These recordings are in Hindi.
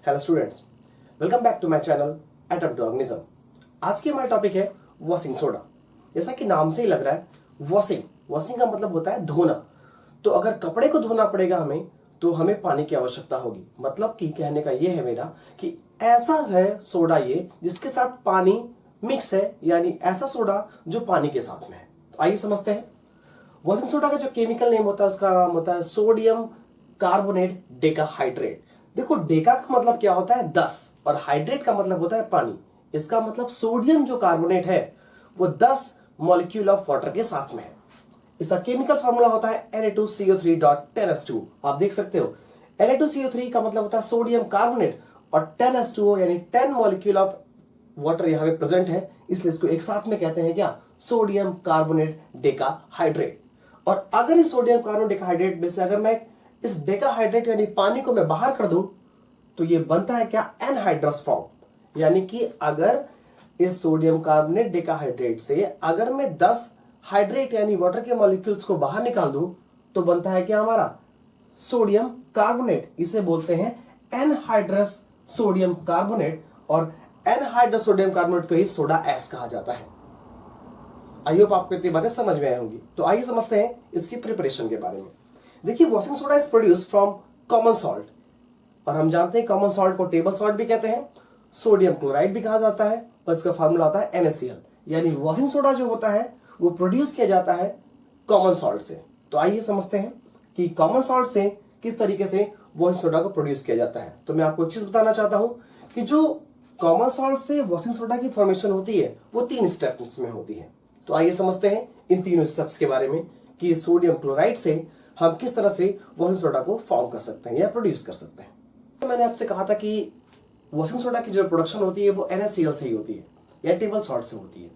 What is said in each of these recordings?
Hello students, welcome back to my channel atom to organism. आज की हमारा टॉपिक है वॉशिंग सोडा। जैसा कि नाम से ही लग रहा है, वॉशिंग का मतलब होता है धोना। तो अगर कपड़े को धोना पड़ेगा हमें, तो हमें पानी की आवश्यकता होगी। मतलब कि कहने का ये है मेरा कि ऐसा है सोडा ये जिसके साथ पानी मिक्स है, यानी ऐसा सोडा जो पानी के साथ में है। तो आइए समझते हैं। वॉशिंग सोडा का जो केमिकल नेम होता है उसका नाम होता है सोडियम कार्बोनेट डेकाहाइड्रेट। देखो, डेका का मतलब क्या होता है 10 और हाइड्रेट का मतलब होता है पानी। इसका मतलब सोडियम जो कार्बोनेट है वो 10 मॉलिक्यूल ऑफ वाटर के साथ में है। इसका केमिकल फार्मूला होता है Na2CO3.10H2। आप देख सकते हो, Na2CO3 का मतलब होता है सोडियम कार्बोनेट और 10H2O यानी 10 मॉलिक्यूल ऑफ वाटर यहां पे प्रेजेंट है, इसलिए इसको एक साथ में कहते हैं क्या, सोडियम कार्बोनेट डेकाहाइड्रेट। और अगर इस सोडियम कार्बोनेट डेकाहाइड्रेट में से अगर मैं इस डेकाहाइड्रेट यानी पानी को मैं बाहर कर दूं तो ये बनता है क्या, एनहाइड्रस फॉर्म। यानी कि अगर इस सोडियम कार्बोनेट डेकाहाइड्रेट से अगर मैं 10 हाइड्रेट यानी वाटर के मॉलिक्यूल्स को बाहर निकाल दूं तो बनता है क्या हमारा सोडियम कार्बोनेट। इसे बोलते हैं एनहाइड्रस सोडियम कार्बोनेट और एनहाइड्रस सोडियम कार्बोनेट को ही सोडा एस कहा जाता है। आई होप आपको इतनी बातें समझ में आई होंगी। तो आइए समझते हैं इसकी प्रिपरेशन के बारे में। देखिए, washing soda is produce from common salt और हम जानते हैं कॉमन सॉल्ट को टेबल सॉल्ट भी कहते हैं, सोडियम क्लोराइड भी कहा जाता है और इसका फार्मूला होता है NaCl। यानी वॉशिंग सोडा जो होता है वो प्रोड्यूस किया जाता है कॉमन सॉल्ट से। तो आइए समझते हैं कि कॉमन सॉल्ट से किस तरीके से वॉशिंग सोडा को प्रोड्यूस किया जाता है। तो मैं आपको एक चीज बताना चाहता हूं कि जो कॉमन सॉल्ट से वॉशिंग सोडा की फॉर्मेशन होती है वो 3 स्टेप्स में होती है। तो आइए समझते हैं इन तीनों स्टेप्स के बारे में कि सोडियम क्लोराइड से हम किस तरह से वॉशिंग सोडा को फॉर्म कर सकते हैं या प्रोड्यूस कर सकते हैं। तो मैंने आपसे कहा था कि वॉशिंग सोडा की जो प्रोडक्शन होती है वो NaCl से ही होती है या टेबल सॉल्ट से होती है।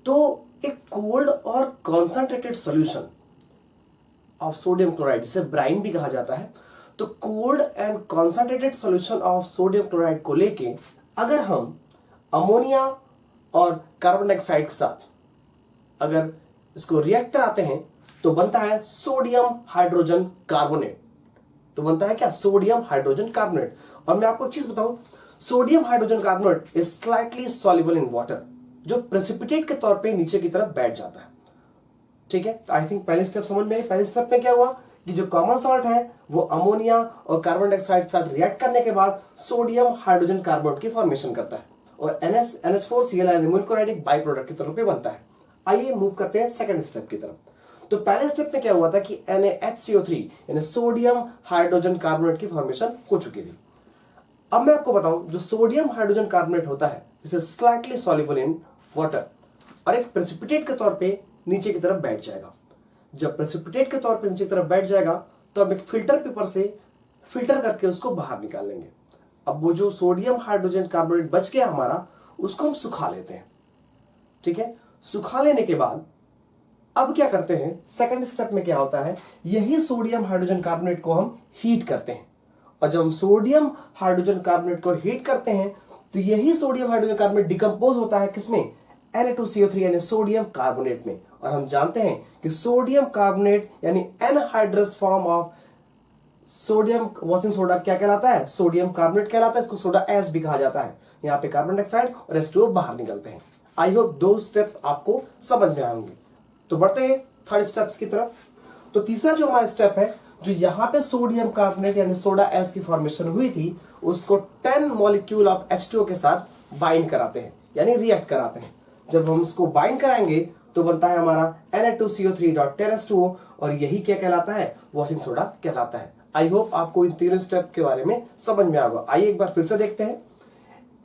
तो एक कोल्ड और concentrated solution of sodium chloride, जिसे ब्राइन भी कहा जाता है, तो cold and concentrated solution of sodium chloride को लेके अगर हम अमोनिया और कार्बन डाइऑक्साइड के साथ अगर इसको रिएक्ट कराते हैं तो बनता है सोडियम हाइड्रोजन कार्बोनेट। तो बनता है क्या, सोडियम हाइड्रोजन कार्बोनेट। और मैं आपको एक चीज बताऊं, sodium hydrogen carbonate is slightly soluble in water, जो प्रेसिपिटेट के तौर पे नीचे की तरफ बैठ जाता है। ठीक है, तो आई थिंक पहले स्टेप समझ में आई। पहले स्टेप में क्या हुआ कि जो कॉमन सॉल्ट है वो अमोनिया और कार्बन डाइऑक्साइड के साथ रिएक्ट करने के बाद सोडियम हाइड्रोजन कार्बोनेट की फॉर्मेशन करता है और NH4Cl एल्यूमिनियम क्लोराइड एक बाई प्रोडक्ट के तौर पे बनता है। आइए मूव करते हैं सेकंड स्टेप की तरफ। तो पहले स्टेप में क्या हुआ था कि NaHCO3 यानी सोडियम हाइड्रोजन कार्बोनेट की फॉर्मेशन हो चुकी थी। अब मैं आपको बताऊं, जो सोडियम हाइड्रोजन कार्बोनेट होता है इसे स्लाइटली सॉल्युबल इन वाटर और एक प्रेसिपिटेट के तौर पे नीचे की तरफ बैठ जाएगा। जब प्रेसिपिटेट के तौर पे नीचे की तरफ बैठ जाएगा तो हम एक फिल्टर पेपर से फिल्टर करके उसको बाहर निकाल लेंगे। अब वो जो सोडियम हाइड्रोजन कार्बोनेट बच गया हमारा, उसको हम सुखा लेते हैं। ठीक है, सुखा लेने के बाद अब क्या करते हैं, सेकंड स्टेप में क्या होता है, यही सोडियम हाइड्रोजन कार्बोनेट को हम हीट करते हैं। और जब हम सोडियम हाइड्रोजन कार्बोनेट को हीट करते हैं तो यही सोडियम हाइड्रोजन कार्बोनेट डिकम्पोज होता है किसमें, Na2CO3 यानी सोडियम कार्बोनेट में। और हम जानते हैं कि सोडियम कार्बोनेट यानी anhydrous form of sodium washing soda क्या कहलाता है, सोडियम कार्बोनेट कहलाता है। इसको सोडा एस भी कहा जाता है। यहाँ पे कार्बन डाइऑक्साइड और H2O बाहर निकलते हैं। आई होप 2 स्टेप आपको समझ में आएंगे। तो बढ़ते हैं थर्ड स्टेप्स की तरफ। तो तीसरा जो हमारा स्टेप है, जो यहाँ पे सोडियम कार्बोनेट यानी सोडा एस की फॉर्मेशन हुई थी, उसको 10 मॉलिक्यूल ऑफ H2O के साथ बाइंड कराते हैं यानी रिएक्ट कराते हैं। जब हम उसको बाइंड कराएंगे तो बनता है हमारा Na2CO3.10H2O और यही क्या कहलाता है, वॉशिंग सोडा कहलाता है। आई होप आपको इन तीनों स्टेप के बारे में समझ में आएगा। आइए एक बार फिर से देखते हैं।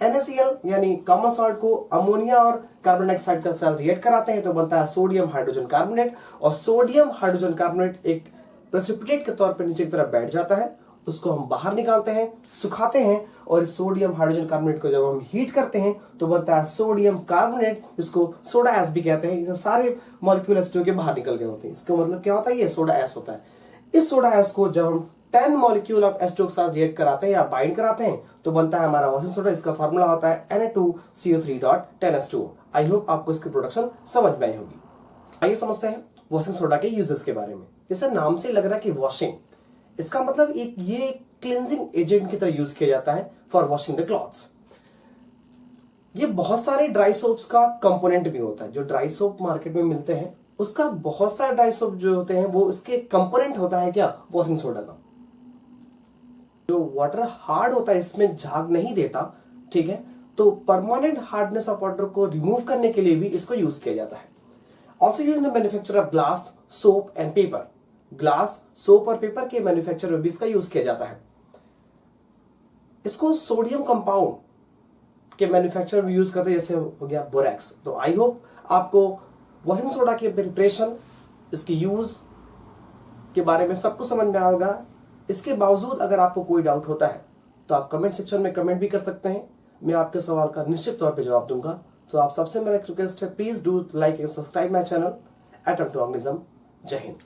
NaCl यानी कॉमन सॉल्ट को अमोनिया और कार्बन डाइऑक्साइड का साथ रिएक्ट कराते हैं तो बनता है सोडियम हाइड्रोजन कार्बोनेट और सोडियम हाइड्रोजन कार्बोनेट एक प्रेसिपिटेट के तौर पर नीचे की तरफ बैठ जाता है। उसको हम बाहर निकालते हैं, सुखाते हैं और इस सोडियम हाइड्रोजन कार्बोनेट को जब हम हीट करते हैं तो बनता है सोडियम कार्बोनेट, जिसको सोडा एस भी कहते हैं। इसे सारे मॉलिक्यूल H2O के बाहर निकल गए होते हैं। इसका मतलब क्या होता है, ये सोडा एस होता है। इस सोडा एस को जब हम 10 मॉलिक्यूल ऑफ H2O के साथ रिएक्ट कराते हैं या बाइंड कराते हैं तो बनता है हमारा वॉशिंग सोडा। इसका फार्मूला होता है Na2CO3.10H2O। आई होप आपको इसकी प्रोडक्शन समझ में आई होगी। आइए समझते हैं वॉशिंग सोडा के यूजेस के बारे में। जैसे नाम से लग रहा है कि वॉशिंग, इसका मतलब ये क्लींजिंग एजेंट की तरह यूज किया जाता है फॉर वॉशिंग द क्लॉथ्स। ये बहुत सारे ड्राई सोप्स का कंपोनेंट भी होता है। जो ड्राई सोप मार्केट में मिलते हैं उसका बहुत सारे ड्राई सोप जो होते हैं वो इसके कंपोनेंट होता है क्या, वॉशिंग सोडा का। जो वाटर हार्ड होता है इसमें झाग नहीं देता, ठीक है, तो परमानेंट हार्डनेस ऑफ वाटर को रिमूव करने के लिए भी इसको यूज किया जाता है। Also use in manufacture of glass, soap and paper. Glass, soap और पेपर के मैन्युफैक्चर में भी इसका यूज किया जाता है। इसको सोडियम कंपाउंड के मैन्युफैक्चर में यूज करते हैं, जैसे हो गया बोरैक्स। तो आई होप आपको वॉशिंग सोडा के प्रिपरेशन, इसके यूज के बारे में सब कुछ समझ में आएगा। इसके बावजूद अगर आपको कोई डाउट होता है तो आप कमेंट सेक्शन में कमेंट भी कर सकते हैं, मैं आपके सवाल का निश्चित तौर पे जवाब दूंगा। तो आप सबसे मेरा एक रिक्वेस्ट है, please do like and subscribe my channel atom to organism. जय हिंद।